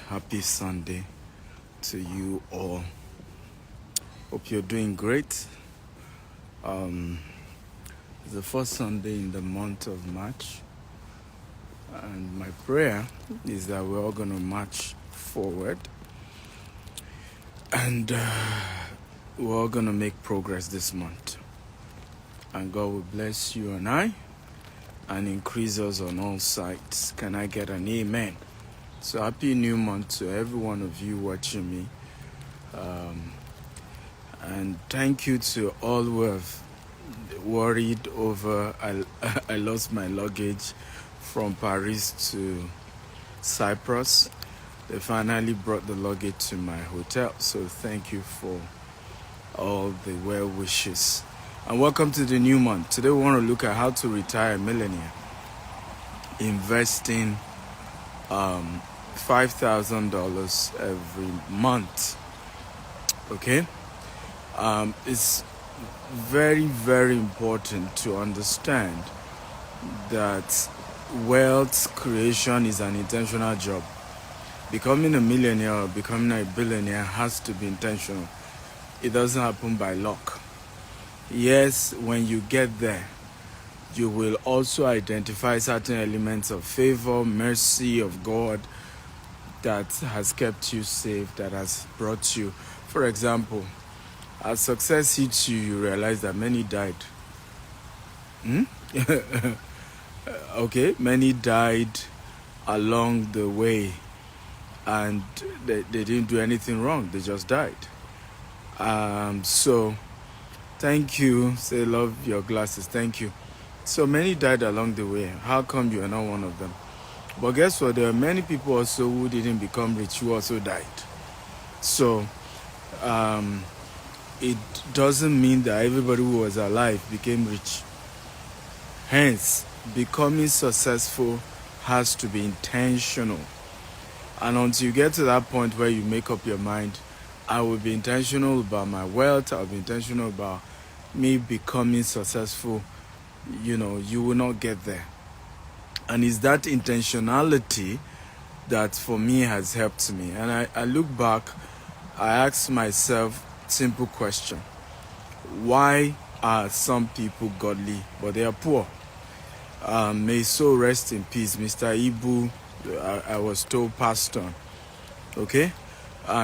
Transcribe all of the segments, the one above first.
happy Sunday to you all. Hope you're doing great. It's the first Sunday in the month of March, and my prayer is that we're all going to march forward and we're all going to make progress this month. And God will bless you and I and increase us on all sides. Can I get an amen? So happy new month to every one of you watching me. And thank you to all who have worried over I lost my luggage from Paris to Cyprus. They finally brought the luggage to my hotel. So thank you for all the well wishes. And welcome to the new month. Today we want to look at how to retire a millionaire. Investing $5,000 every month. Okay? It's very, very important to understand that wealth creation is an intentional job. Becoming a millionaire or becoming a billionaire has to be intentional. It doesn't happen by luck. Yes, when you get there, you will also identify certain elements of favor, mercy of God that has kept you safe, that has brought you. For example, as success hits you, you realize that many died. Okay, many died along the way, and they didn't do anything wrong. They just died. So thank you. Say love your glasses. Thank you. So many died along the way. How come you are not one of them? But guess what? There are many people also who didn't become rich who also died. So it doesn't mean that everybody who was alive became rich. Hence, becoming successful has to be intentional. And until you get to that point where you make up your mind, I will be intentional about my wealth, I'll be intentional about me becoming successful, you will not get there. And it's that intentionality that for me has helped me. And I look back, I ask myself simple question. Why are some people godly but they are poor? May so rest in peace, Mr. Ibu, I was told passed on. Okay?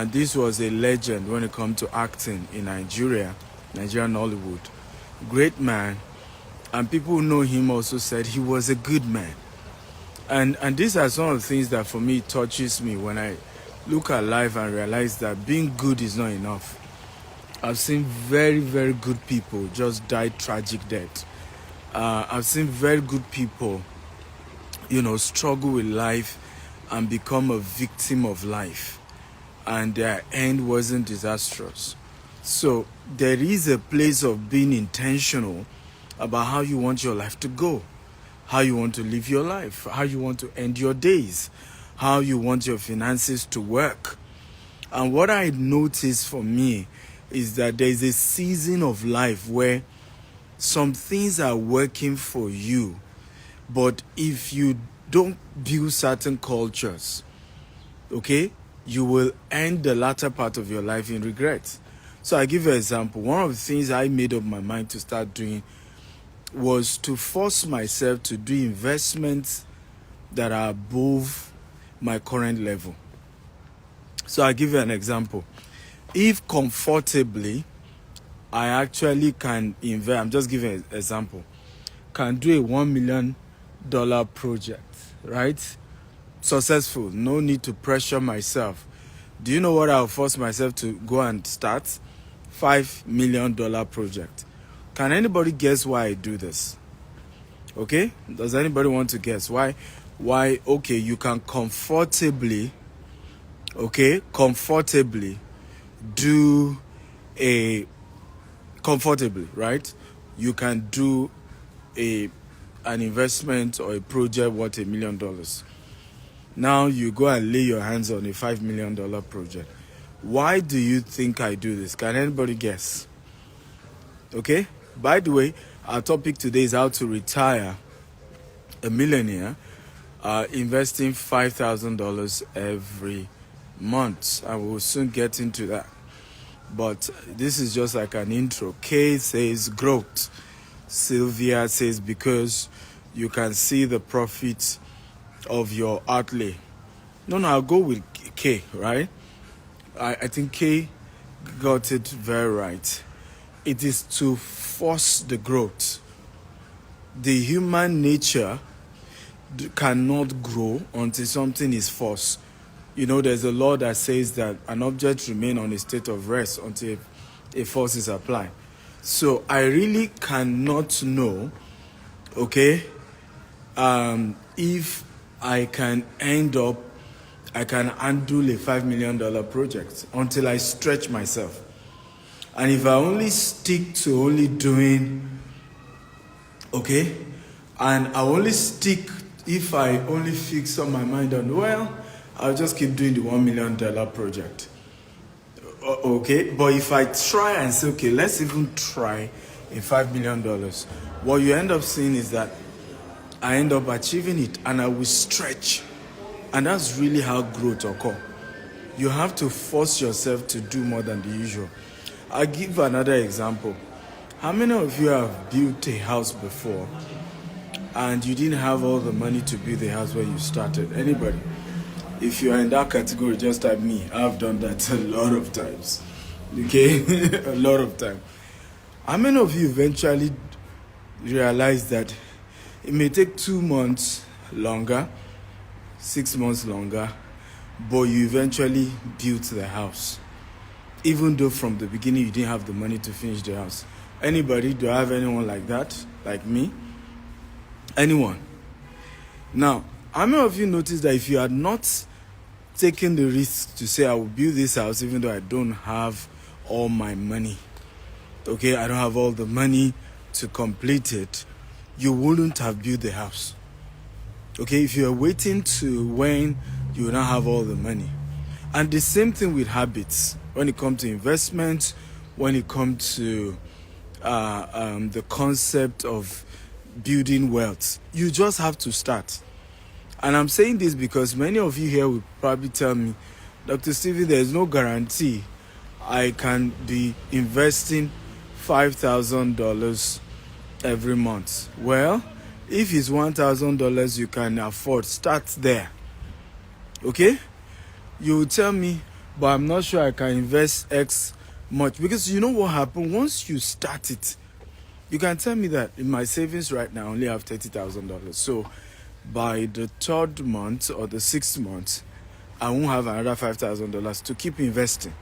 This was a legend when it comes to acting in Nigerian Hollywood. Great man. And people who know him also said he was a good man. And these are some of the things that for me touches me when I look at life and realize that being good is not enough. I've seen very, very good people just die tragic death. I've seen very good people, struggle with life and become a victim of life. And their end wasn't disastrous. So there is a place of being intentional about how you want your life to go, how you want to live your life, how you want to end your days, how you want your finances to work. And what I noticed for me is that there is a season of life where some things are working for you, but if you don't build certain cultures, okay, you will end the latter part of your life in regret. So I give you an example. One of the things I made up my mind to start doing was to force myself to do investments that are above my current level. So I'll give you an example. If comfortably, I actually can invest, I'm just giving an example, can do a $1 million project, right? Successful, no need to pressure myself. Do you know what I'll force myself to go and start? $5 million project. Can anybody guess why I do this? Okay? Does anybody want to guess why? Okay, you can comfortably do right? You can do an investment or a project worth $1 million. Now you go and lay your hands on a $5 million project. Why do you think I do this? Can anybody guess? Okay? By the way, our topic today is how to retire a millionaire, investing $5,000 every months. I will soon get into that. But this is just like an intro. K says growth. Sylvia says because you can see the profit of your outlay. No, I'll go with K, right? I think K got it very right. It is to force the growth. The human nature cannot grow until something is forced. You know, there's a law that says that an object remains on a state of rest until a force is applied. So I really cannot know, okay, if I can handle a $5 million project until I stretch myself. And if I only stick to only doing, okay, and I only stick if I only fix on my mind on, well, I'll just keep doing the $1 million project. Okay, but if I try and say, okay, let's even try a $5 million, what you end up seeing is that I end up achieving it and I will stretch. And that's really how growth occurs. You have to force yourself to do more than the usual. I'll give another example. How many of you have built a house before and you didn't have all the money to build the house when you started? Anybody? If you are in that category, just like me, I've done that a lot of times. Okay? A lot of times. How many of you eventually realize that it may take 2 months longer, 6 months longer, but you eventually built the house? Even though from the beginning you didn't have the money to finish the house. Anybody? Do I have anyone like that? Like me? Anyone? Now, how many of you notice that if you had not taken the risk to say I will build this house even though I don't have all my money, okay, I don't have all the money to complete it, you wouldn't have built the house. Okay, if you're waiting to when you will not have all the money. And the same thing with habits. When it comes to investments, when it comes to the concept of building wealth, you just have to start. And I'm saying this because many of you here will probably tell me, Dr. Stevie, there's no guarantee I can be investing $5,000 every month. Well, if it's $1,000 you can afford, start there. Okay? You will tell me, but I'm not sure I can invest X much. Because you know what happens? Once you start it, you can tell me that in my savings right now I only have $30,000. So by the 3rd month or the 6th month, I won't have another $5,000 to keep investing.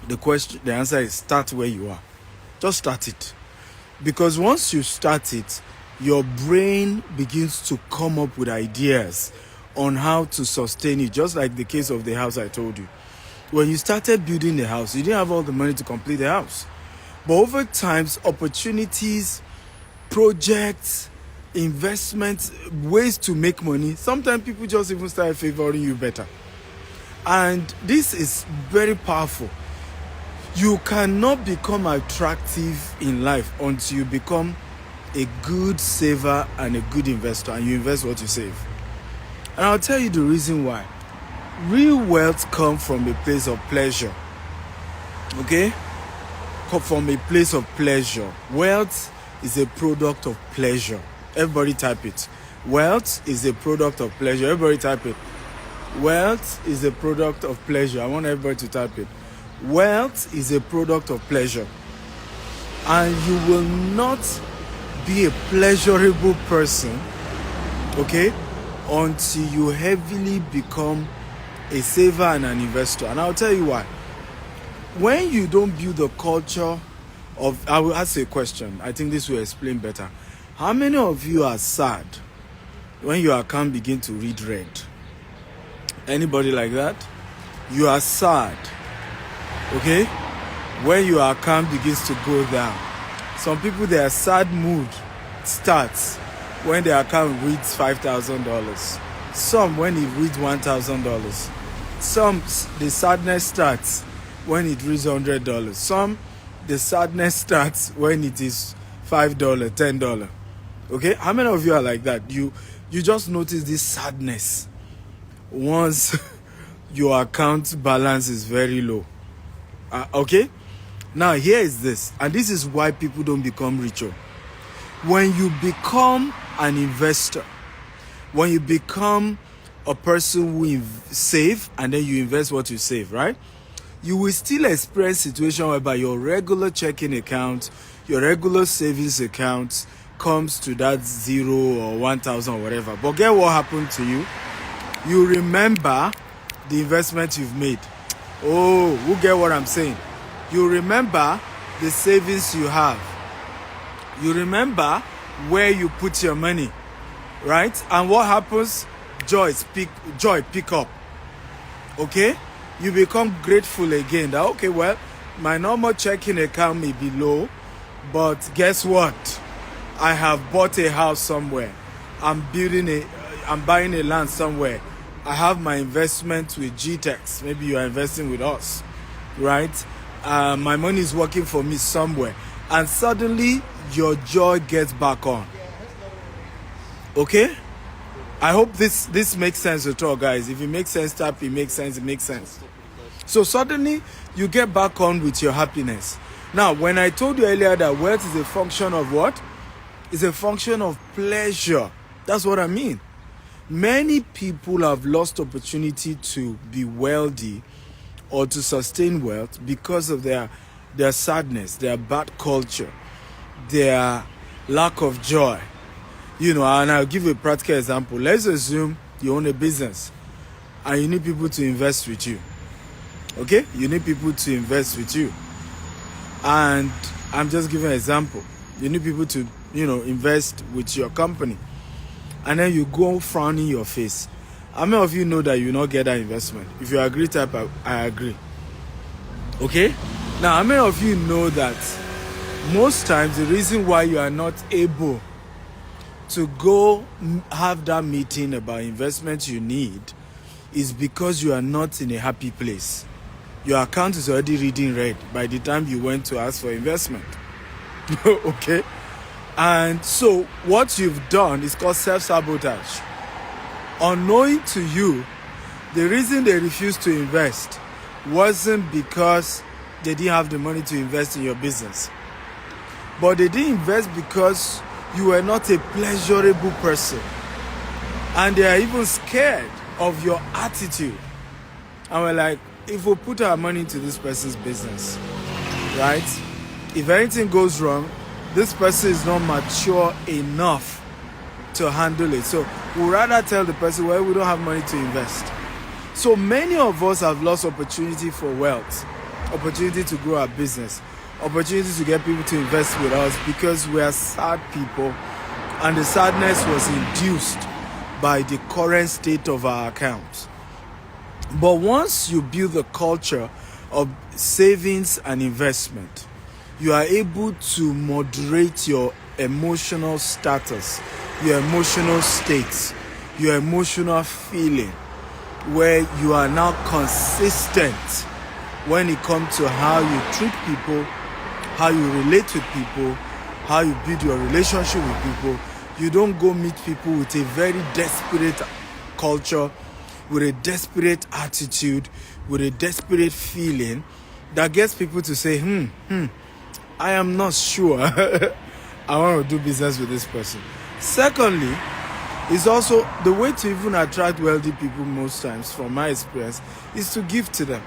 The answer is start where you are. Just start it. Because once you start it, your brain begins to come up with ideas on how to sustain it, just like the case of the house I told you. When you started building the house, you didn't have all the money to complete the house. But over time, opportunities, projects, investments, ways to make money, sometimes people just even start favoring you better. And this is very powerful. You cannot become attractive in life until you become a good saver and a good investor, and you invest what you save. And I'll tell you the reason why. Real wealth comes from a place of pleasure. Okay? Come from a place of pleasure. Wealth is a product of pleasure. Everybody type it. Wealth is a product of pleasure. Everybody type it. Wealth is a product of pleasure. I want everybody to type it. Wealth is a product of pleasure. And you will not be a pleasurable person, okay, until you heavily become a saver and an investor. And I'll tell you why. When you don't build a culture of, I will ask you a question. I think this will explain better. How many of you are sad when your account begin to read red? Anybody like that? You are sad, okay, when your account begins to go down. Some people, their sad mood starts when their account reads $5,000. Some when it reads $1,000. Some, the sadness starts when it reads $100. Some, the sadness starts when it is $5, $10. Okay? How many of you are like that? You just notice this sadness once your account balance is very low. Okay? Now, here is this, and this is why people don't become richer. When you become an investor, when you become a person who save and then you invest what you save, right? You will still experience situation whereby your regular checking account, your regular savings account comes to that 0 or 1,000 or whatever. But get what happened to you? You remember the investment you've made. Oh, who get what I'm saying? You remember the savings you have. You remember where you put your money, right? And what happens? Joy pick up. Okay? You become grateful again that, okay, well, my normal checking account may be low, but guess what? I have bought a house somewhere. I'm buying a land somewhere. I have my investment with GTEx. Maybe you are investing with us, right? My money is working for me somewhere. And suddenly, your joy gets back on. Okay? I hope this makes sense at all, guys. If it makes sense, type it makes sense, it makes sense. So suddenly, you get back on with your happiness. Now, when I told you earlier that wealth is a function of what? It's a function of pleasure. That's what I mean. Many people have lost opportunity to be wealthy or to sustain wealth because of their sadness, their bad culture, their lack of joy. You know, and I'll give you a practical example. Let's assume you own a business and you need people to invest with you. Okay? You need people to invest with you. And I'm just giving an example. You need people to, invest with your company. And then you go frowning your face. How many of you know that you will not get that investment? If you agree, type I agree. Okay? Now, how many of you know that most times the reason why you are not able to go have that meeting about investment you need is because you are not in a happy place. Your account is already reading red by the time you went to ask for investment. Okay? And so what you've done is called self-sabotage. Unknowing to you, the reason they refused to invest wasn't because they didn't have the money to invest in your business. But they didn't invest because you were not a pleasurable person. And they are even scared of your attitude. And we're like, if we put our money into this person's business, right? If anything goes wrong, this person is not mature enough to handle it. So we'd rather tell the person, well, we don't have money to invest. So many of us have lost opportunity for wealth, opportunity to grow our business, opportunity to get people to invest with us because we are sad people, and the sadness was induced by the current state of our accounts. But once you build the culture of savings and investment, you are able to moderate your emotional status, your emotional states, your emotional feeling, where you are now consistent when it comes to how you treat people, how you relate with people, how you build your relationship with people. You don't go meet people with a very desperate culture, with a desperate attitude, with a desperate feeling that gets people to say, I am not sure I want to do business with this person. Secondly, is also the way to even attract wealthy people most times, from my experience, is to give to them.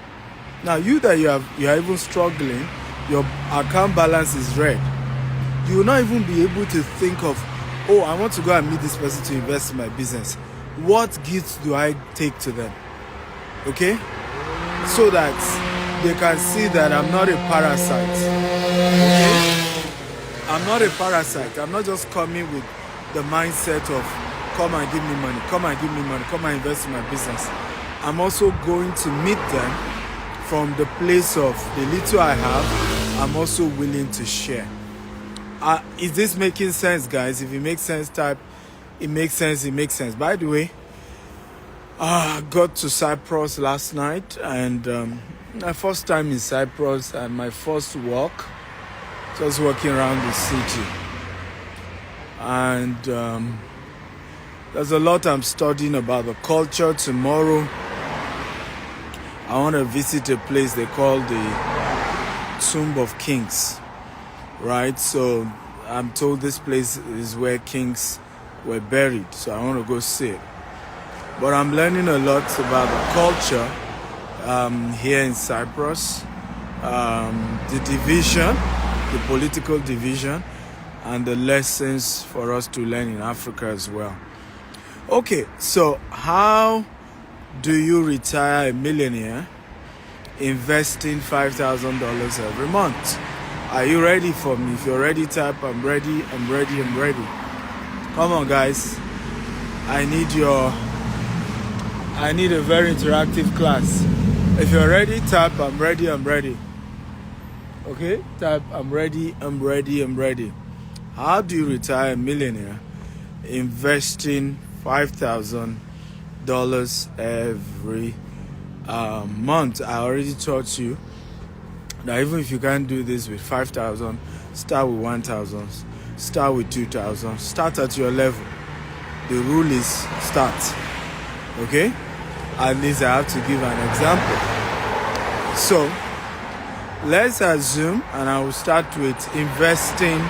Now, you are even struggling, your account balance is red. You will not even be able to think of, oh, I want to go and meet this person to invest in my business. What gifts do I take to them? Okay? So that they can see that I'm not a parasite. Okay? I'm not a parasite. I'm not just coming with the mindset of come and give me money, come and give me money, come and invest in my business. I'm also going to meet them from the place of the little I have, I'm also willing to share. Is this making sense, guys? If it makes sense, type it makes sense, it makes sense. By the way, I got to Cyprus last night, and my first time in Cyprus and my first walk, just walking around the city. And there's a lot I'm studying about the culture. Tomorrow I want to visit a place they call the Tomb of Kings, right? So I'm told this place is where kings were buried, so I want to go see it. But I'm learning a lot about the culture here in Cyprus, the division, the political division, and the lessons for us to learn in Africa as well. Okay, so how do you retire a millionaire investing $5,000 every month? Are you ready for me? If you're ready, type I'm ready, I'm ready, I'm ready. Come on, guys. I need a very interactive class. If you're ready, type I'm ready, I'm ready. Okay? Type I'm ready, I'm ready, I'm ready. How do you retire a millionaire investing $5,000 every month? I already taught you that even if you can't do this with 5,000, start with 1,000, start with 2,000, start at your level. The rule is start. Okay? At least I have to give an example. So let's assume, and I will start with investing.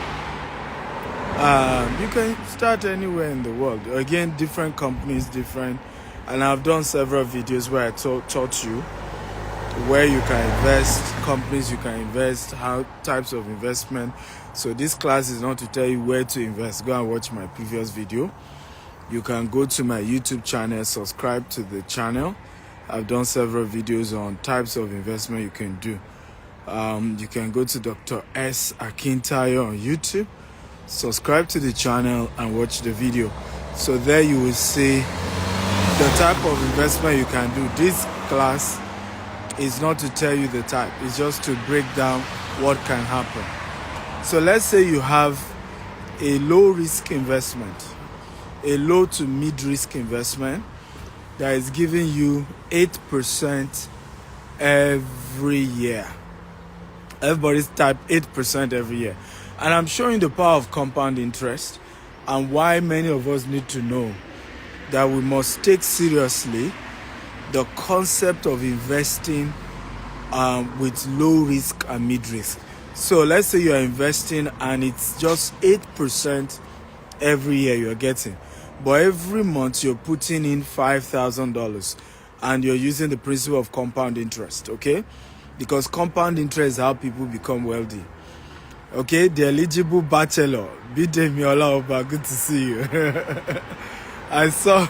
You can start anywhere in the world. Again, different companies, different. And I've done several videos where I taught you where you can invest, companies you can invest, how types of investment. So this class is not to tell you where to invest. Go and watch my previous video. You can go to my YouTube channel, subscribe to the channel. I've done several videos on types of investment you can do. You can go to Dr. S. Akintayo on YouTube, subscribe to the channel and watch the video. So there you will see the type of investment you can do. This class is not to tell you the type, it's just to break down what can happen. So let's say you have a low risk investment, a low to mid risk investment that is giving you 8% every year. Everybody's type 8% every year. And I'm showing the power of compound interest and why many of us need to know that we must take seriously the concept of investing with low risk and mid risk. So let's say you're investing and it's just 8% every year you're getting. But every month you're putting in $5,000 and you're using the principle of compound interest, okay? Because compound interest is how people become wealthy. Okay, the eligible bachelor, Bidemi Olaoba, good to see you. I saw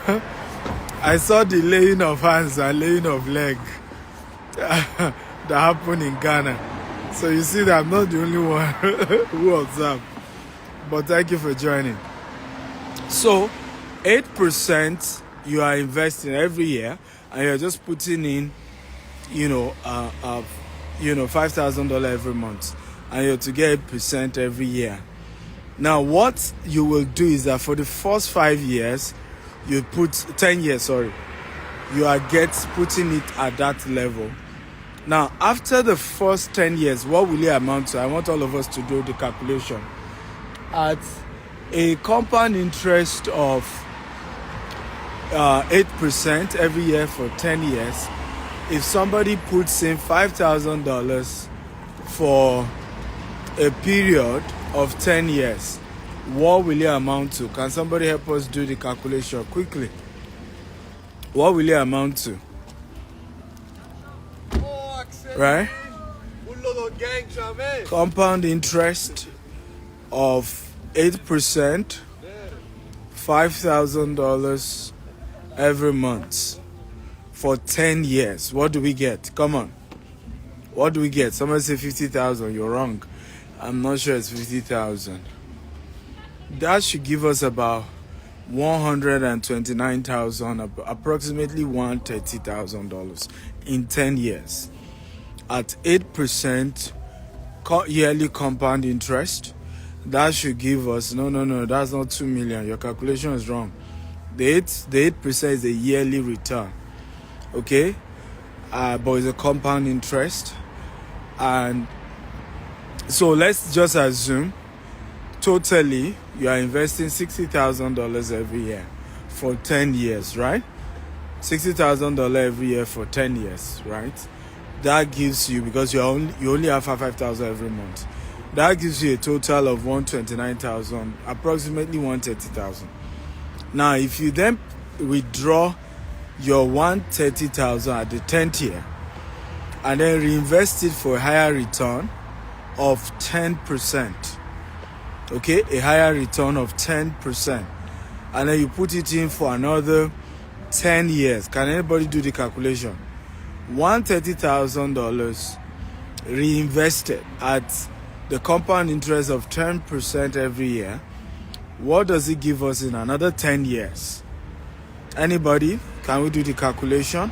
the laying of hands and laying of leg that happened in Ghana. So you see that I'm not the only one who observed. But thank you for joining. So 8% you are investing every year, and you're just putting in, $5,000 every month, and you're to get 8% every year. Now, what you will do is that for the first 5 years, you put 10 years, sorry, you are putting it at that level. Now, after the first 10 years, what will it amount to? I want all of us to do the calculation. At a compound interest of 8% every year for 10 years, if somebody puts in $5,000 for a period of 10 years, what will it amount to? Can somebody help us do the calculation quickly? What will it amount to? Right? Compound interest of 8%, $5,000 every month for 10 years. What do we get? Come on. What do we get? Somebody say 50,000. You're wrong. I'm not sure it's 50,000. That should give us about 129,000, approximately $130,000 in 10 years. At 8% yearly compound interest, that should give us, no, that's not 2 million. Your calculation is wrong. The 8% is a yearly return. Okay? But it's a compound interest. And so let's just assume totally you are investing $60,000 every year for 10 years, right? $60,000 every year for 10 years, right? That gives you, because you only have 5,000 every month, that gives you a total of 129,000, approximately 130,000. Now, if you then withdraw your 130,000 at the 10th year and then reinvest it for a higher return of 10%, okay, a higher return of 10%, and then you put it in for another 10 years. Can anybody do the calculation? $130,000 reinvested at the compound interest of 10% every year. What does it give us in another 10 years? Anybody? Can we do the calculation?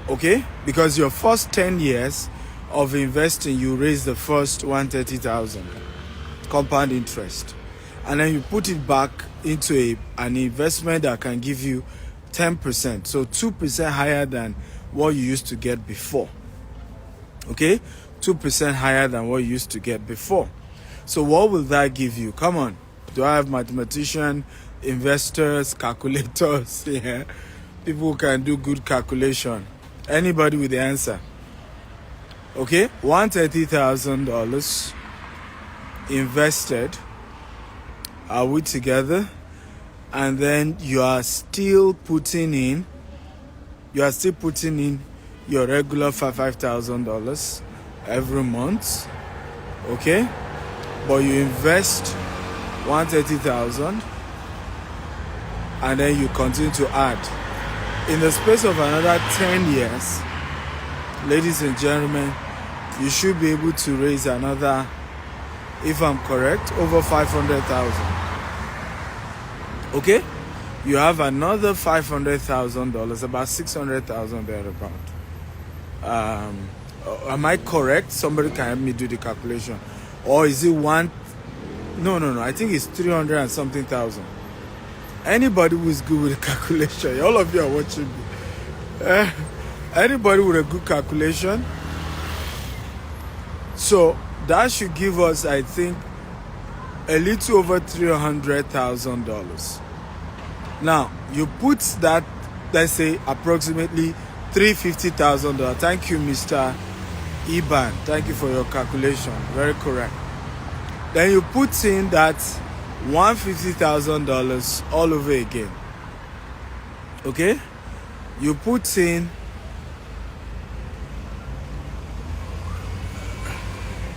Okay, because your first 10 years of investing, you raise the first 130,000 compound interest, and then you put it back into an investment that can give you 10%, so 2% higher than what you used to get before. Okay, 2% higher than what you used to get before. So what will that give you? Come on, do I have mathematicians, investors, calculators? Yeah, people who can do good calculation. Anybody with the answer? Okay, $130,000 invested. Are we together? And then you are still putting in your regular $5,000 every month. Okay, but you invest 130,000 and then you continue to add. In the space of another 10 years, ladies and gentlemen, you should be able to raise another, if I'm correct, over 500,000. Okay, you have another $500,000, about 600,000 thereabout. Am I correct? Somebody can help me do the calculation. Or is it one? No. I think it's 300 and something thousand. Anybody who is good with a calculation, all of you are watching me. Anybody with a good calculation? So that should give us, I think, a little over $300,000. Now, you put that, let's say, approximately $350,000. Thank you, Mr. Iban. Thank you for your calculation. Very correct. Then you put in that $150,000 all over again. Okay? You put in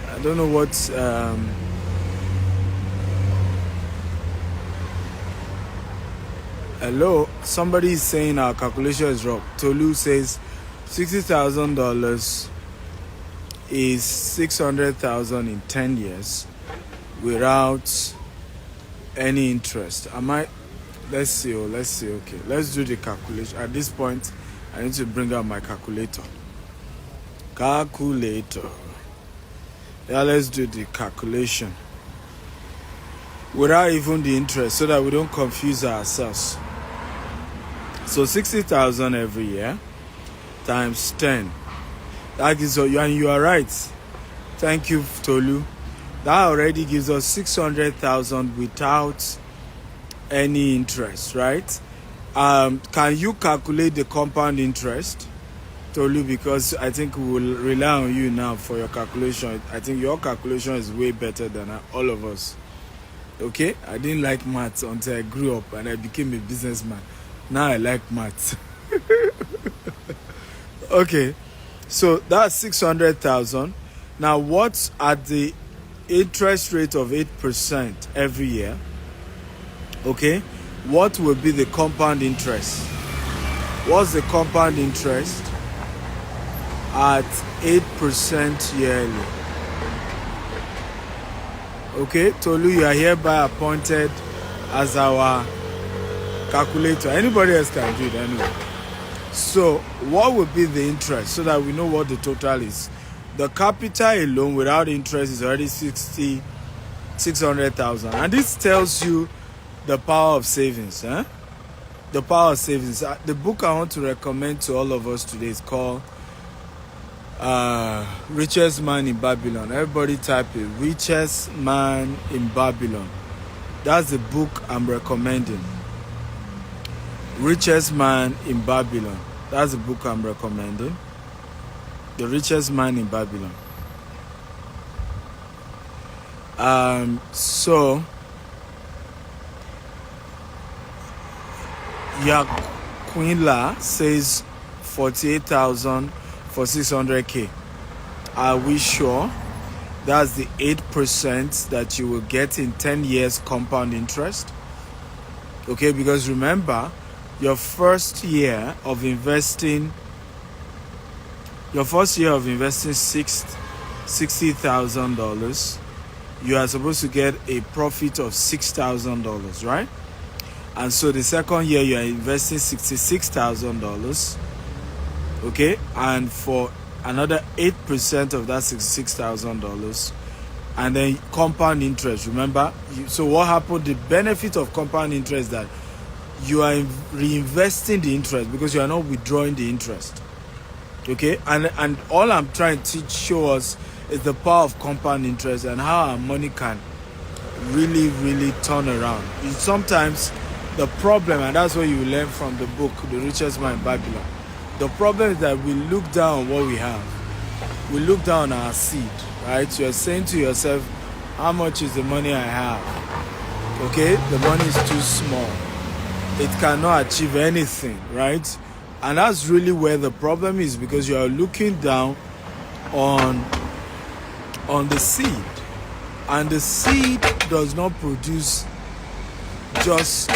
I don't know what hello, somebody is saying our calculation is wrong. Tolu says $60,000 is 600,000 in 10 years without any interest. Let's see. Okay, let's do the calculation. At this point, I need to bring out my calculator. Yeah, let's do the calculation without even the interest, so that we don't confuse ourselves. So 60,000 every year times 10. That gives us, and you are right. Thank you, Tolu. That already gives us 600,000 without any interest, right? Can you calculate the compound interest, Tolu? Because I think we will rely on you now for your calculation. I think your calculation is way better than all of us. Okay? I didn't like maths until I grew up and I became a businessman. Now I like maths. Okay. So that's 600,000. Now what's at the interest rate of 8% every year? Okay. What will be the compound interest? What's the compound interest at 8% yearly? Okay, Tolu, you are hereby appointed as our calculator. Anybody else can do it anyway. So, what will be the interest so that we know what the total is? The capital alone without interest is already 600,000. And this tells you the power of savings. The power of savings. The book I want to recommend to all of us today is called Richest Man in Babylon. Everybody type it. Richest Man in Babylon. That's the book I'm recommending. Richest Man in Babylon. That's the book I'm recommending. The Richest Man in Babylon. So Yaquinla says 48,000 for 600k. Are we sure? That's the 8% that you will get in 10 years compound interest. Okay, because remember, your first year of investing $60,000, you are supposed to get a profit of $6,000, right? And so the second year you are investing $66,000, okay, and for another 8% of that $66,000, and then compound interest. Remember, so what happened? The benefit of compound interest is that you are reinvesting the interest because you are not withdrawing the interest. Okay, and all I'm trying to show us is the power of compound interest and how our money can really, really turn around. Sometimes the problem, and that's what you learn from the book, The Richest Man in Babylon. The problem is that we look down on what we have. We look down on our seed, right? You're saying to yourself, how much is the money I have? Okay, the money is too small. It cannot achieve anything, right? And that's really where the problem is, because you are looking down on the seed. And the seed does not produce just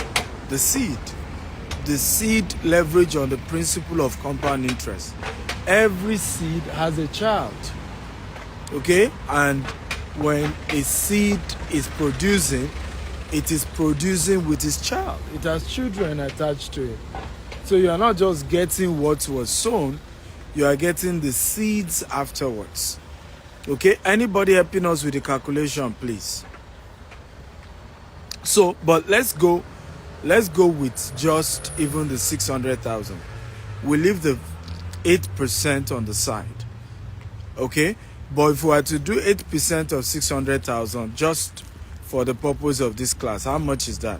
the seed. The seed leverage on the principle of compound interest. Every seed has a child. Okay? And when a seed is producing, it is producing with its child. It has children attached to it. So you are not just getting what was sown, you are getting the seeds afterwards. Okay? Anybody helping us with the calculation, please? So, but let's go with just even the 600,000. We leave the 8% on the side. Okay? But if we were to do 8% of 600,000 just for the purpose of this class, how much is that?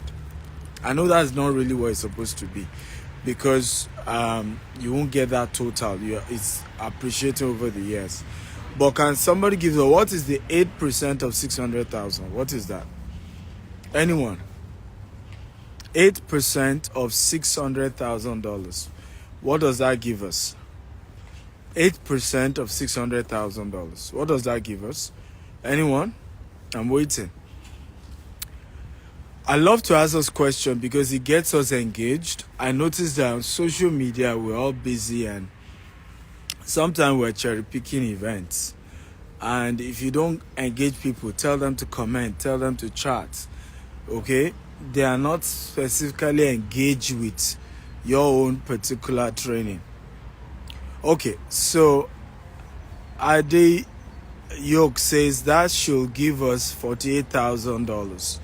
I know that's not really what it's supposed to be, because you won't get that total. It's appreciating over the years. But can somebody give us, what is the 8% of 600,000? What is that? Anyone? 8% of $600,000. What does that give us? 8% of $600,000. What does that give us? Anyone? I'm waiting. I love to ask us questions because it gets us engaged. I noticed that on social media we're all busy and sometimes we're cherry picking events. And if you don't engage people, tell them to comment, tell them to chat. Okay? They are not specifically engaged with your own particular training. Okay, so Ade Yoke says that should give us $48,000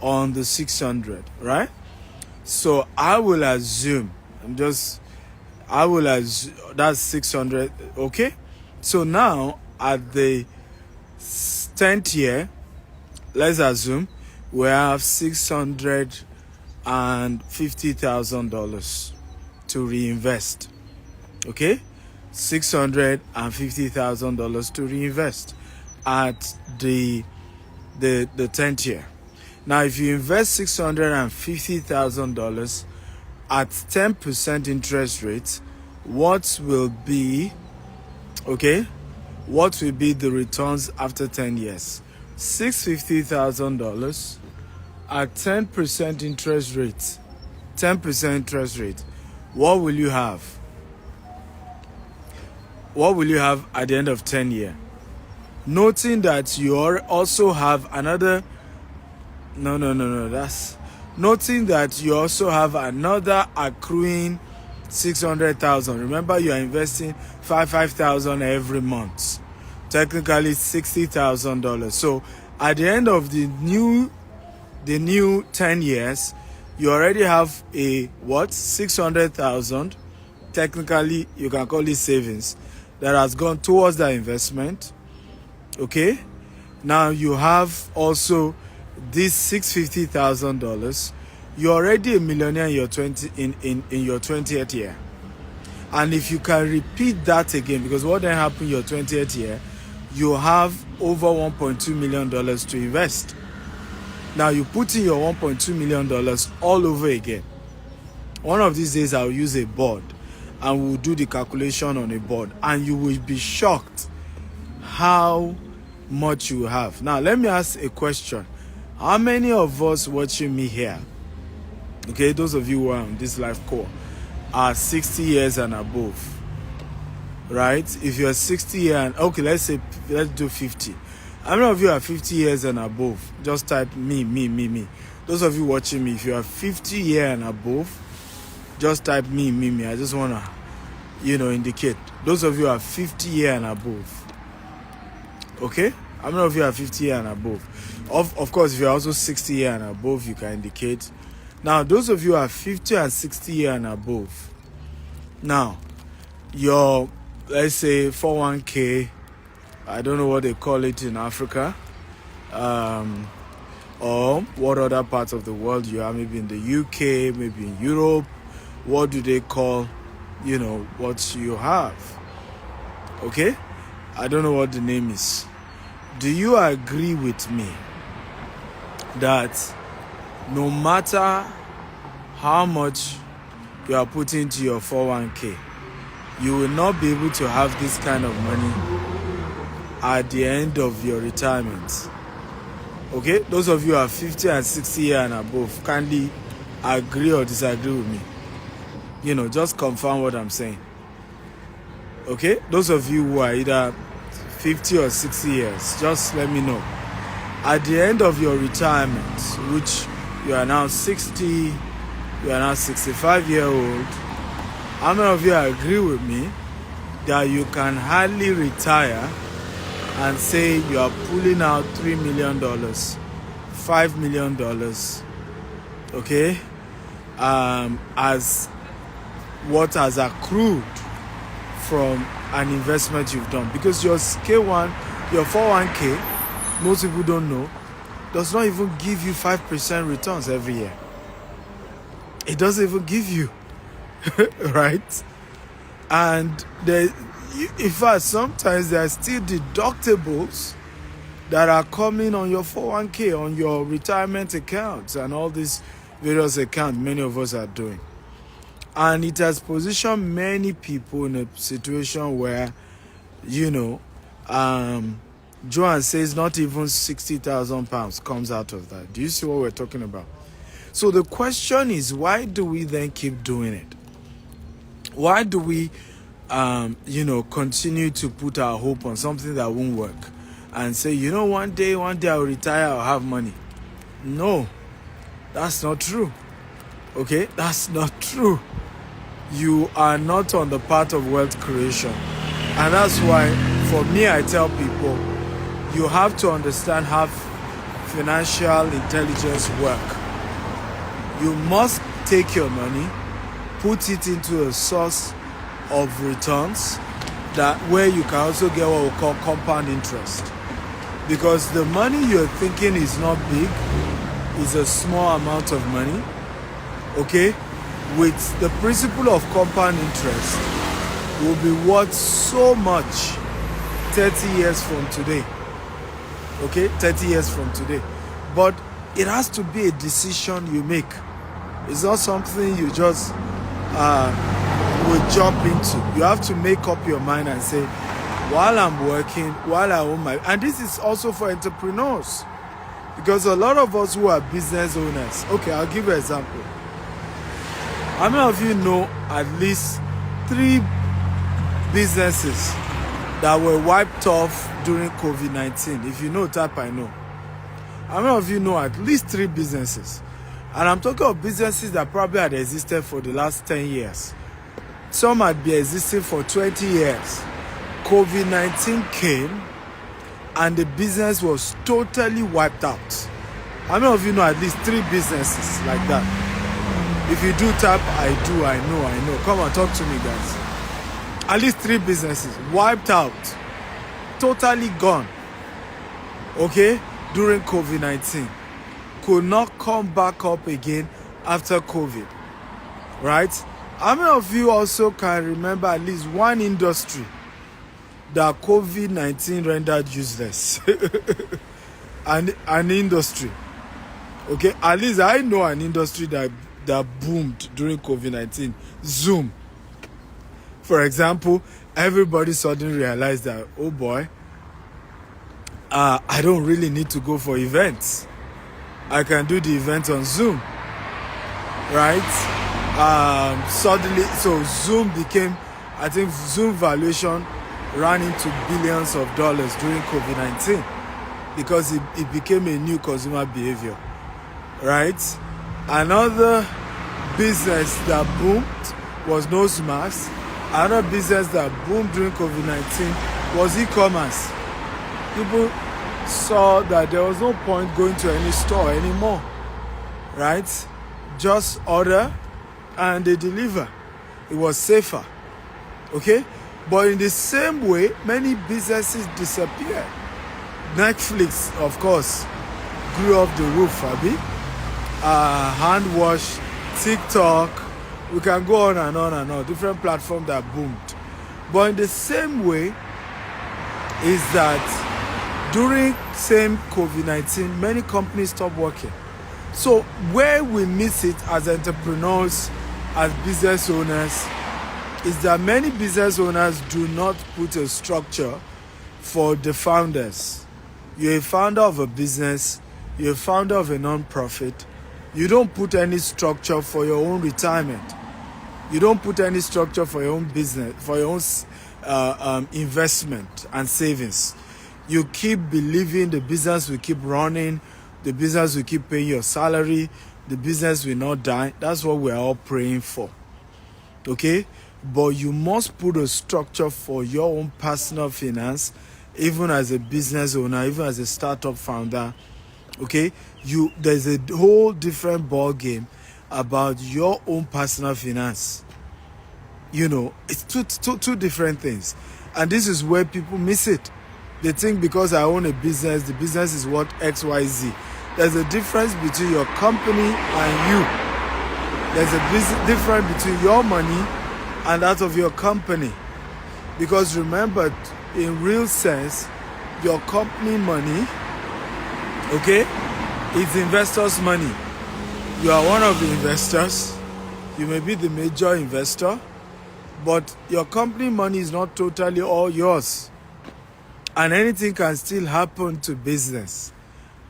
on the 600, right? So I will assume that's 600. Okay, so now at the 10th year, let's assume we have $650,000 to reinvest. Okay, $650,000 to reinvest at the 10th year. Now, if you invest $650,000 at 10% interest rate, what will be the returns after 10 years? $650,000 at 10% interest rate. 10% interest rate. What will you have? What will you have at the end of 10 years? Noting that you also have another. Noting that you also have another accruing 600,000. Remember, you are investing $5,000 every month. Technically $60,000. So at the end of the new 10 years, you already have a 600,000. Technically, you can call it savings that has gone towards that investment. Okay, now you have also this $650,000 you're already a millionaire in your 20th year. And if you can repeat that again, because what then happened in your 20th year, you have over $1.2 million to invest. Now you put in your $1.2 million all over again. One of these days I'll use a board and we'll do the calculation on a board, and you will be shocked how much you have. Now let me ask a question. How many of us watching me here, okay, those of you who are on this live call, are 60 years and above, right? If you're 60 years and, okay, let's do 50. How many of you are 50 years and above? Just type me. Those of you watching me, if you are 50 years and above, just type me. I just want to, indicate. Those of you are 50 years and above. Okay? How many of you are 50 years and above? Of course, if you're also 60 years and above, you can indicate. Now, those of you are 50 and 60 years and above. Now, your, let's say, 401k, I don't know what they call it in Africa, or what other parts of the world you are, maybe in the UK, maybe in Europe. What do they call, what you have? Okay? I don't know what the name is. Do you agree with me that no matter how much you are putting into your 401k, you will not be able to have this kind of money at the end of your retirement? Okay? Those of you who are 50 and 60 years and above, kindly agree or disagree with me. Just confirm what I'm saying. Okay? Those of you who are either 50 or 60 years, just let me know. At the end of your retirement, which you are now 60, you are now 65 years old, how many of you agree with me that you can hardly retire and say you are pulling out $3 million, $5 million, okay, as what has accrued from an investment you've done? Because your K1, your 401k, most people don't know, does not even give you 5% returns every year. It doesn't even give you, right? And in fact, sometimes there are still deductibles that are coming on your 401k, on your retirement accounts, and all these various accounts many of us are doing. And it has positioned many people in a situation where, Joanne says not even 60,000 pounds comes out of that. Do you see what we're talking about? So the question is, why do we then keep doing it? Why do we, continue to put our hope on something that won't work and say, one day I'll retire, I'll have money? No, that's not true. Okay, that's not true. You are not on the path of wealth creation. And that's why, for me, I tell people, you have to understand how financial intelligence works. You must take your money, put it into a source of returns that where you can also get what we call compound interest. Because the money you're thinking is not big, is a small amount of money, okay? With the principle of compound interest, will be worth so much 30 years from today. Okay, 30 years from today. But it has to be a decision you make. It's not something you just will jump into. You have to make up your mind and say, while I'm working, while I own my... And this is also for entrepreneurs. Because a lot of us who are business owners... Okay, I'll give you an example. How many of you know at least 3 businesses that were wiped off during COVID-19? If you know, type I know. How many of you know at least 3 businesses? And I'm talking of businesses that probably had existed for the last 10 years. Some had been existing for 20 years. COVID-19 came and the business was totally wiped out. How many of you know at least 3 businesses like that? If you do type, I do, I know. Come on, talk to me, guys. At least 3 businesses wiped out, totally gone, okay, during COVID-19. Could not come back up again after COVID, right? How many of you also can remember at least one industry that COVID-19 rendered useless? An industry. Okay, at least I know an industry that boomed during COVID-19. Zoom. For example, everybody suddenly realized that, oh boy, I don't really need to go for events. I can do the event on Zoom, right? Suddenly, so Zoom became, I think Zoom valuation ran into billions of dollars during COVID-19 because it became a new consumer behavior, right? Another business that boomed was nose masks. Another business that boomed during COVID-19 was e-commerce. People saw that there was no point going to any store anymore, right? Just order and they deliver. It was safer, okay? But in the same way, many businesses disappeared. Netflix, of course, grew off the roof, Abby. Hand wash, TikTok, we can go on and on and on. Different platforms that boomed. But in the same way, is that during same COVID-19, many companies stopped working. So where we miss it as entrepreneurs, as business owners, is that many business owners do not put a structure for the founders. You're a founder of a business, you're a founder of a non-profit, you don't put any structure for your own retirement. You don't put any structure for your own business, for your own investment and savings. You keep believing the business will keep running, the business will keep paying your salary, the business will not die. That's what we're all praying for. Okay? But you must put a structure for your own personal finance, even as a business owner, even as a startup founder. Okay? There's a whole different ball game about your own personal finance. You know, it's two different things. And this is where people miss it. They think because I own a business, the business is what XYZ. There's a difference between your company and you. There's a difference between your money and that of your company. Because remember, in real sense, your company money, okay, is investors' money. You are one of the investors. You may be the major investor, but your company money is not totally all yours. And anything can still happen to business.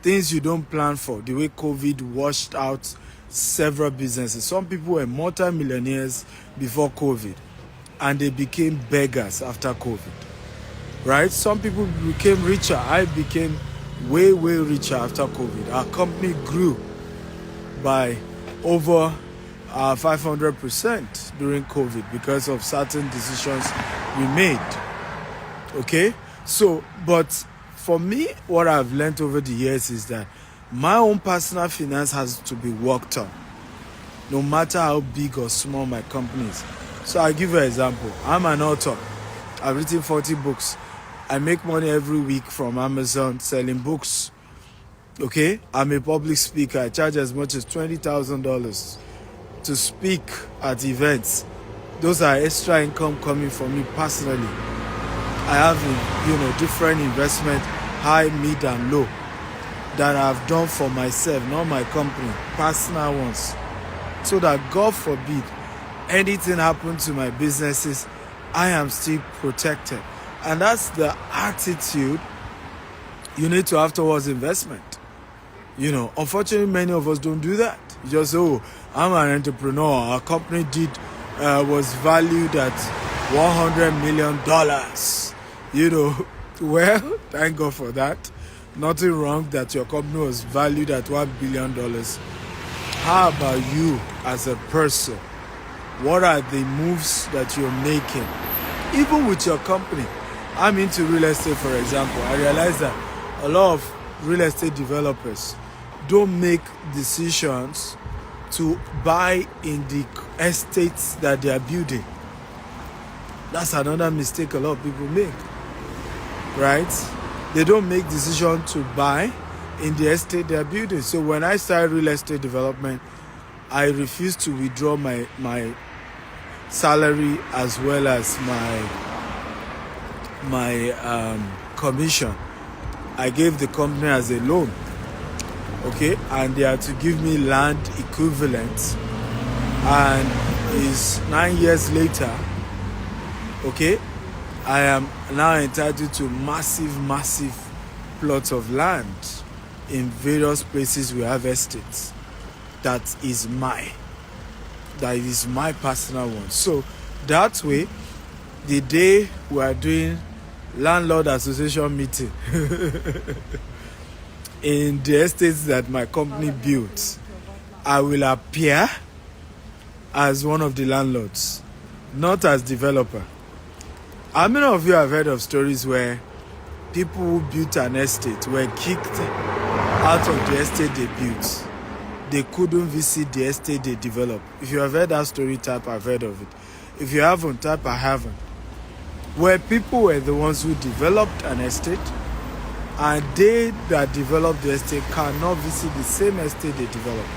Things you don't plan for, the way COVID washed out several businesses. Some people were multi-millionaires before COVID, and they became beggars after COVID, right? Some people became richer. I became way, way richer after COVID. Our company grew by over 500% during COVID because of certain decisions we made, okay? So, but for me, what I've learned over the years is that my own personal finance has to be worked on, no matter how big or small my company is. So I'll give you an example. I'm an author. I've written 40 books. I make money every week from Amazon selling books. Okay? I'm a public speaker. I charge as much as $20,000 to speak at events. Those are extra income coming from me personally. I have, different investment, high, mid, and low, that I've done for myself, not my company, personal ones. So that, God forbid, anything happens to my businesses, I am still protected. And that's the attitude you need to have towards investment. Unfortunately, many of us don't do that. You just say, oh, I'm an entrepreneur. Our company was valued at $100 million. Well, thank God for that. Nothing wrong that your company was valued at $1 billion. How about you as a person? What are the moves that you're making? Even with your company. I'm into real estate, for example. I realize that a lot of real estate developers don't make decisions to buy in the estates that they are building. That's another mistake a lot of people make, right? They don't make decisions to buy in the estate they are building. So when I started real estate development, I refused to withdraw my salary as well as my commission. I gave the company as a loan, okay, and they had to give me land equivalent, and is 9 years later, okay, I am now entitled to massive plots of land in various places. We have estates that is my personal one. So that way, the day we are doing landlord association meeting in the estates that my company built, I will appear as one of the landlords, not as developer. How many of you have heard of stories where people who built an estate were kicked out of the estate they built? They couldn't visit the estate they developed. If you have heard that story, type I've heard of it. If you haven't, type I haven't. Where people were the ones who developed an estate, and they that developed the estate cannot visit the same estate they developed.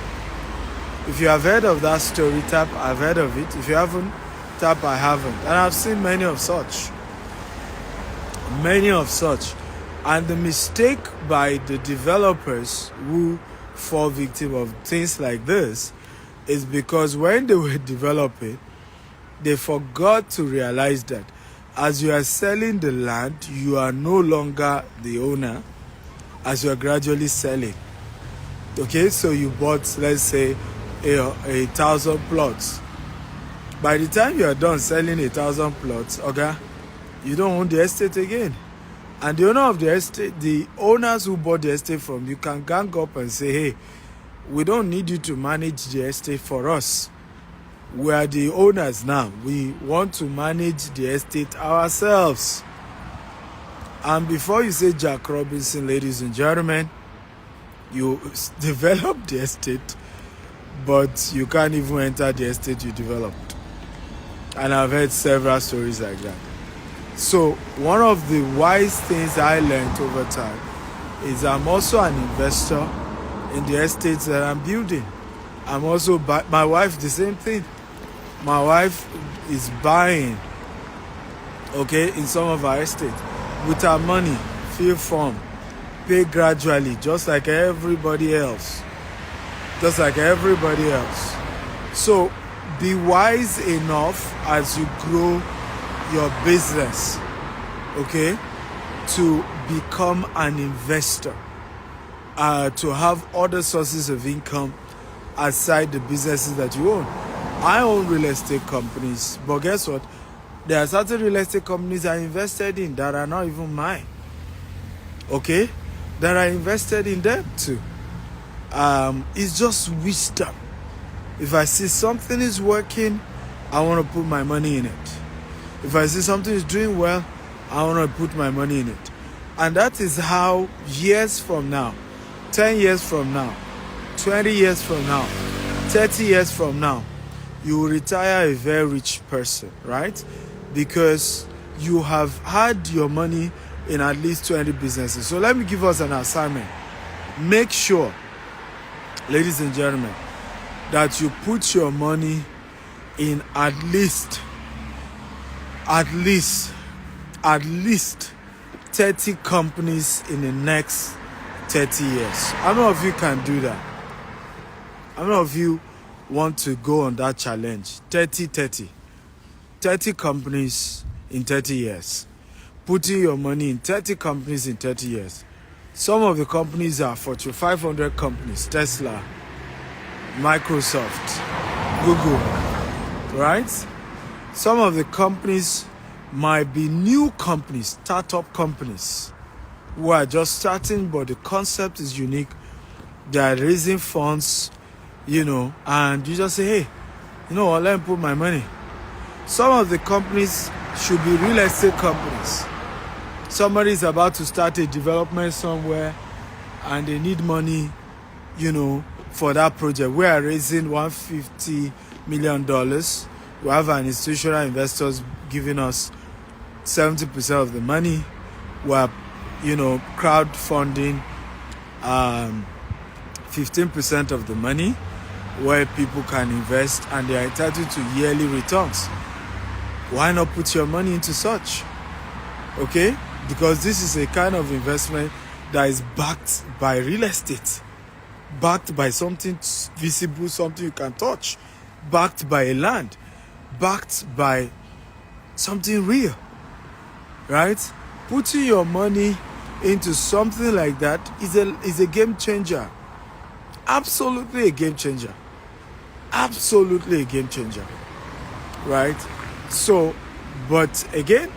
If you have heard of that story, type I've heard of it. If you haven't, type I haven't. And I've seen many of such. And the mistake by the developers who fall victim of things like this is because when they were developing, they forgot to realize that as you are selling the land, you are no longer the owner as you are gradually selling. Okay, so you bought, let's say, 1,000 plots. By the time you are done selling 1,000 plots, okay, you don't own the estate again. And the owner of the estate, the owners who bought the estate from you, can gang up and say, hey, we don't need you to manage the estate for us. We are the owners now. We want to manage the estate ourselves. And before you say Jack Robinson, ladies and gentlemen, you developed the estate, but you can't even enter the estate you developed. And I've heard several stories like that. So one of the wise things I learned over time is I'm also an investor in the estates that I'm building. I'm also, my wife, the same thing. My wife is buying, okay, in some of our estates with her money, fill form, pay gradually, just like everybody else. So be wise enough as you grow your business, okay, to become an investor, to have other sources of income aside the businesses that you own. I own real estate companies, but guess what? There are certain real estate companies I invested in that are not even mine. Okay? That I invested in them too. It's just wisdom. If I see something is working, I want to put my money in it. If I see something is doing well, I want to put my money in it. And that is how years from now, 10 years from now, 20 years from now, 30 years from now, you will retire a very rich person, right? Because you have had your money in at least 20 businesses. So let me give us an assignment. Make sure, ladies and gentlemen, that you put your money in at least 30 companies in the next 30 years. How many of you can do that? How many of you want to go on that challenge? 30 companies in 30 years. Putting your money in 30 companies in 30 years. Some of the companies are Fortune 500 companies. Tesla, Microsoft, Google, right? Some of the companies might be new companies, startup companies, who are just starting, but the concept is unique. They are raising funds, and you just say, hey, you know what, let me put my money. Some of the companies should be real estate companies. Somebody is about to start a development somewhere and they need money, for that project. We are raising $150 million. We have an institutional investors giving us 70% of the money. We are, crowdfunding 15% of the money. where people can invest and they are entitled to yearly returns. Why not put your money into such? Okay? Because this is a kind of investment that is backed by real estate, backed by something visible, something you can touch, backed by a land, backed by something real, right? Putting your money into something like that is a game changer. Absolutely a game changer. Absolutely a game changer, right? So, but again,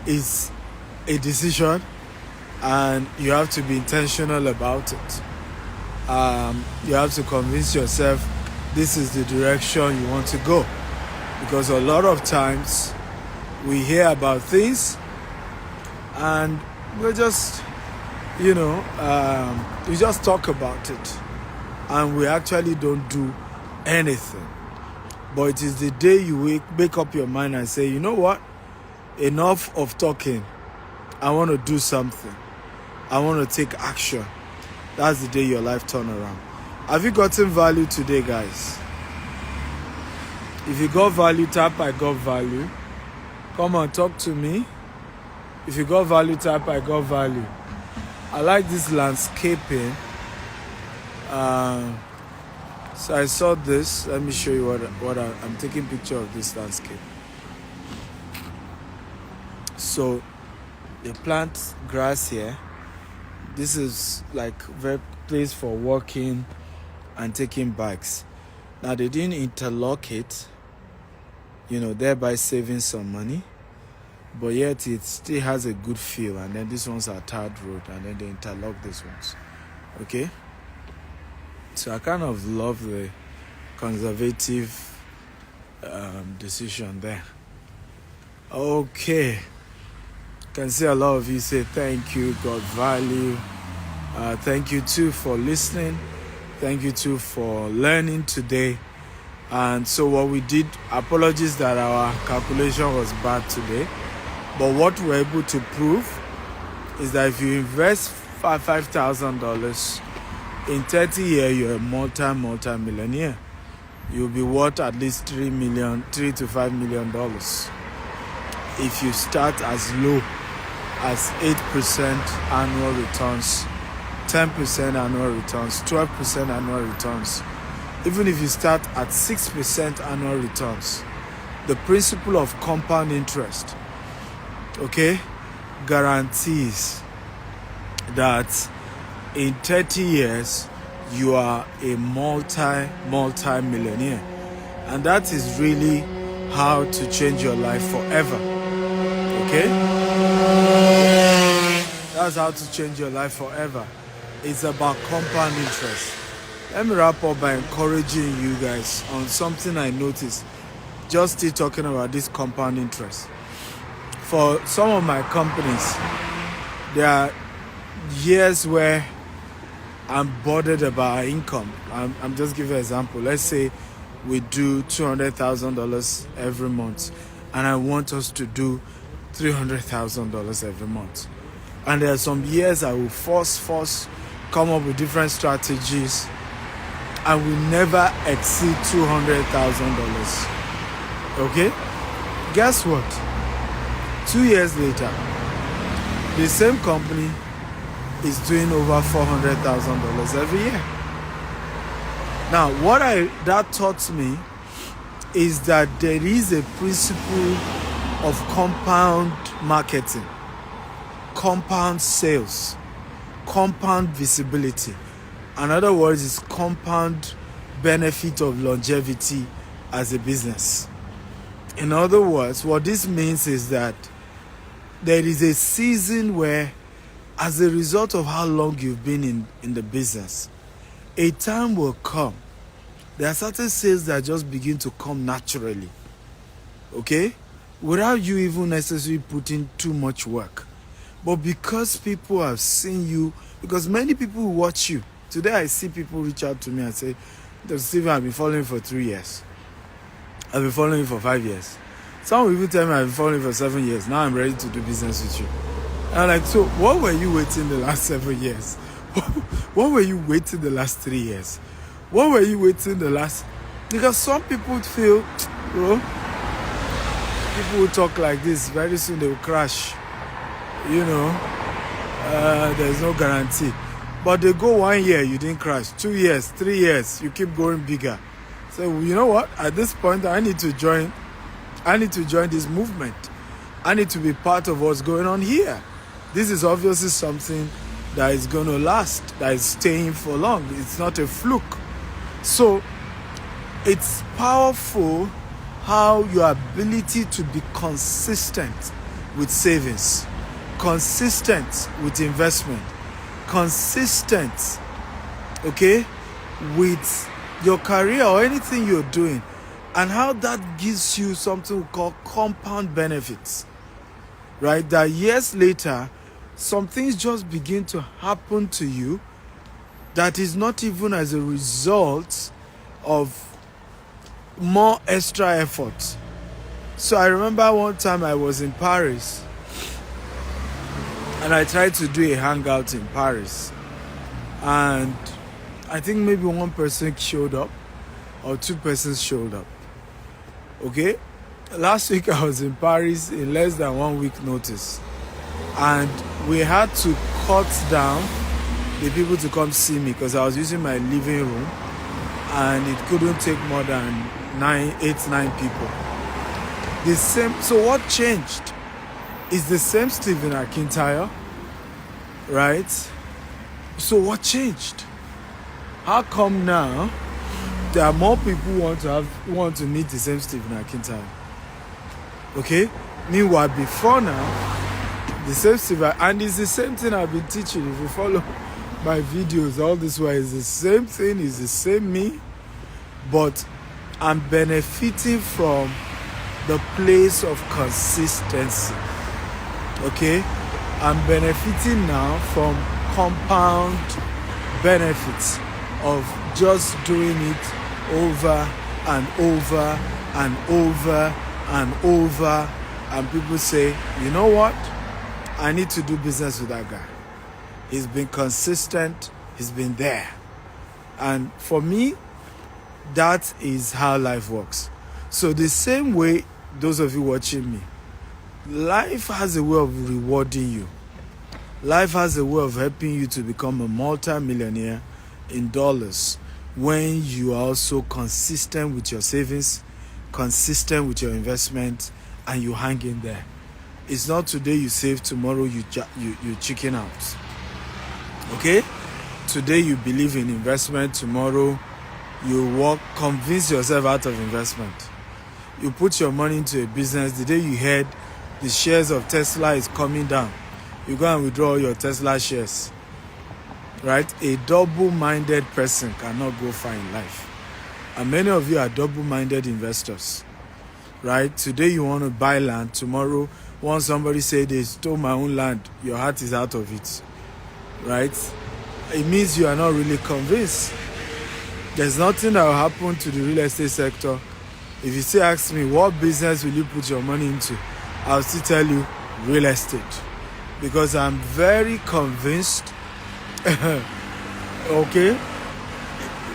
it's a decision and you have to be intentional about it. You have to convince yourself this is the direction you want to go, because a lot of times we hear about things and we just we just talk about it and we actually don't do anything. But it is the day you wake up your mind and say, you know what, enough of talking, I want to do something, I want to take action. That's the day your life turn around. Have you gotten value today, guys? If you got value, tap I got value. Come on, talk to me. If you got value, tap I got value. I like this landscaping. So I saw this. Let me show you what I'm taking a picture of this landscape. So they plant grass here. This is like very place for walking and taking bikes. Now they didn't interlock it, thereby saving some money, but yet it still has a good feel. And then these ones are tarred road, and then they interlock these ones. Okay. So I kind of love the conservative decision there. Okay. Can see a lot of you say thank you, got value. Thank you too for listening. Thank you too for learning today. And so what we did, apologies that our calculation was bad today, but what we're able to prove is that if you invest $5,000 in 30 years, you're a multi-millionaire. You'll be worth at least $3 to $5 million. If you start as low as 8% annual returns, 10% annual returns, 12% annual returns. Even if you start at 6% annual returns, the principle of compound interest, okay, guarantees that in 30 years, you are a multi-millionaire. And that is really how to change your life forever. Okay? That's how to change your life forever. It's about compound interest. Let me wrap up by encouraging you guys on something I noticed. Just still talking about this compound interest. For some of my companies, there are years where I'm bothered about our income. I'm just giving an example. Let's say we do $200,000 every month, and I want us to do $300,000 every month. And there are some years I will force come up with different strategies, and we never exceed $200,000. Okay? Guess what? 2 years later, the same company is doing over $400,000 every year. Now, what that taught me is that there is a principle of compound marketing, compound sales, compound visibility. In other words, it's compound benefit of longevity as a business. In other words, what this means is that there is a season where, as a result of how long you've been in the business, a time will come. There are certain sales that just begin to come naturally, okay? Without you even necessarily putting too much work. But because people have seen you, because many people watch you. Today I see people reach out to me and say, Stephen, I've been following you for 3 years. I've been following you for 5 years. Some will even tell me I've been following you for 7 years. Now I'm ready to do business with you. And I'm like, so what were you waiting the last 7 years? What were you waiting the last 3 years? What were you waiting the last? Because some people feel, bro, people will talk like this, very soon they will crash. You know, there's no guarantee. But they go 1 year, you didn't crash. 2 years, 3 years, you keep going bigger. So you know what? At this point, I need to join this movement. I need to be part of what's going on here. This is obviously something that is going to last, that is staying for long. It's not a fluke. So it's powerful how your ability to be consistent with savings, consistent with investment, consistent, okay, with your career or anything you're doing, and how that gives you something we call compound benefits, right? That years later, some things just begin to happen to you that is not even as a result of more extra effort. So I remember one time I was in Paris and I tried to do a hangout in Paris, and I think maybe one person showed up or two persons showed up. Okay, last week I was in Paris in less than 1 week notice, and we had to cut down the people to come see me because I was using my living room and it couldn't take more than 9 people. The same. So what changed? Is the same Stephen Akintayo, right? So what changed? How come now there are more people who want to meet the same Stephen Akintayo? Okay? Meanwhile, before now, the same Stephen, and it's the same thing I've been teaching. If you follow my videos all this way, it's the same thing, it's the same me, but I'm benefiting from the place of consistency. Okay, I'm benefiting now from compound benefits of just doing it over and over and over and over. And people say, you know what? I need to do business with that guy. He's been consistent. He's been there. And for me, that is how life works. So the same way, those of you watching me, life has a way of rewarding you. Life has a way of helping you to become a multi-millionaire in dollars when you are also consistent with your savings, consistent with your investment, and you hang in there. It's not today you save, tomorrow you chicken out. Okay? Today you believe in investment, tomorrow you convince yourself out of investment. You put your money into a business, the day you heard the shares of Tesla is coming down, you go and withdraw your Tesla shares. Right? A double-minded person cannot go far in life. And many of you are double-minded investors. Right? Today you want to buy land, tomorrow once somebody say they stole my own land, your heart is out of it. Right? It means you are not really convinced. There's nothing that will happen to the real estate sector. If you still ask me, what business will you put your money into? I'll still tell you, real estate. Because I'm very convinced, okay,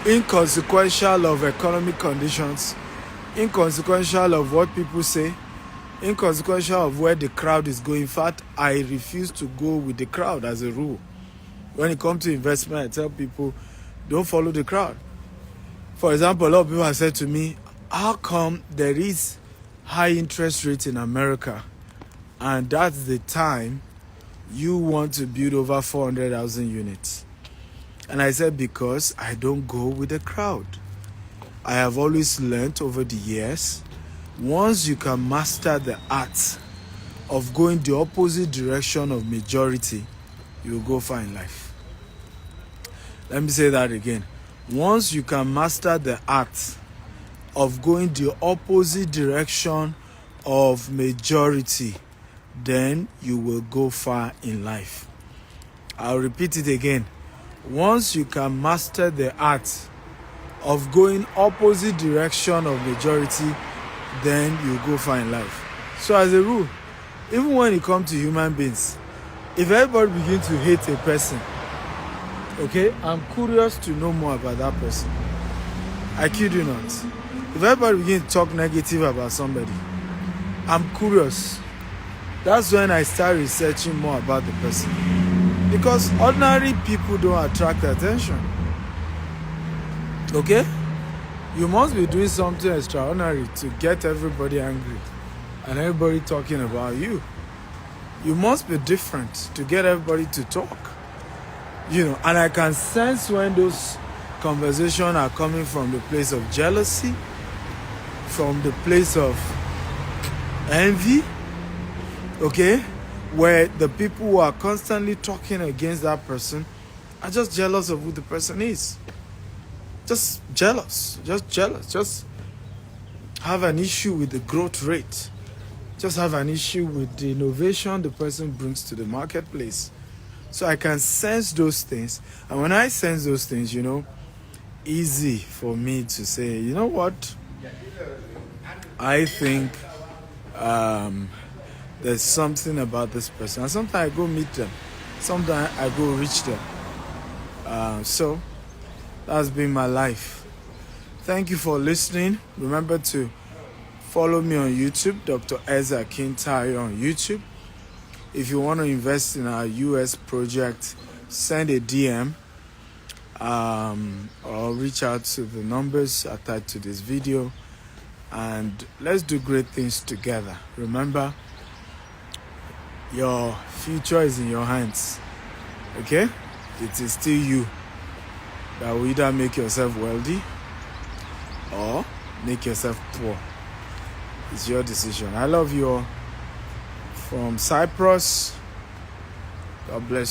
inconsequential of economic conditions, inconsequential of what people say, inconsequential of where the crowd is going. In fact, I refuse to go with the crowd as a rule. When it comes to investment, I tell people, don't follow the crowd. For example, a lot of people have said to me, how come there is high interest rate in America and that's the time you want to build over 400,000 units? And I said, because I don't go with the crowd. I have always learned over the years, once you can master the art of going the opposite direction of majority, you will go far in life. Let me say that again. Once you can master the art of going the opposite direction of majority, then you will go far in life. I'll repeat it again. Once you can master the art of going opposite direction of majority, then you go far in life. So as a rule, even when it comes to human beings, if everybody begins to hate a person, okay, I'm curious to know more about that person. I kid you not. If everybody begin to talk negative about somebody, I'm curious. That's when I start researching more about the person. Because ordinary people don't attract attention. Okay? You must be doing something extraordinary to get everybody angry and everybody talking about you. You must be different to get everybody to talk. And I can sense when those conversations are coming from the place of jealousy, from the place of envy, okay, where the people who are constantly talking against that person are just jealous of who the person is. Just jealous, just have an issue with the growth rate, just have an issue with the innovation the person brings to the marketplace. So I can sense those things, and when I sense those things, easy for me to say, you know what, I think there's something about this person. And sometimes I go meet them, sometimes I go reach them. So that's been my life. Thank you for listening. Remember to follow me on YouTube, Dr. Ezra Kintayo on YouTube. If you want to invest in our US project, send a DM or reach out to the numbers attached to this video, and let's do great things together. Remember, your future is in your hands. Okay? It is still you that will either make yourself wealthy or make yourself poor. It's your decision. I love you all. From Cyprus, God bless you.